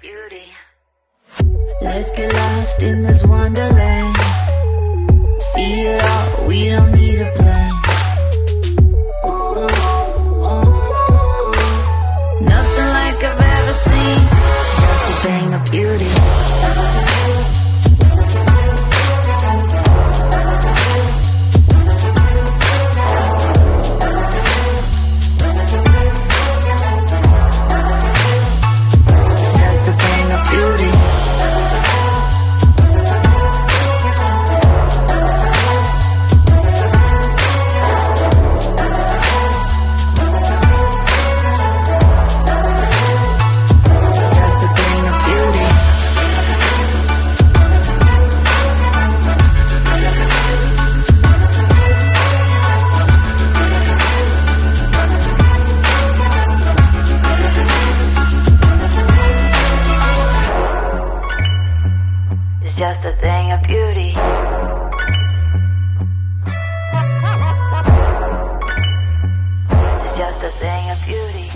beauty. Let's get lost in this wonderland. See it all, we don't need a plan. Nothing like I've ever seen. It's just a thing of beauty. Just a thing of beauty. It's just a thing of beauty.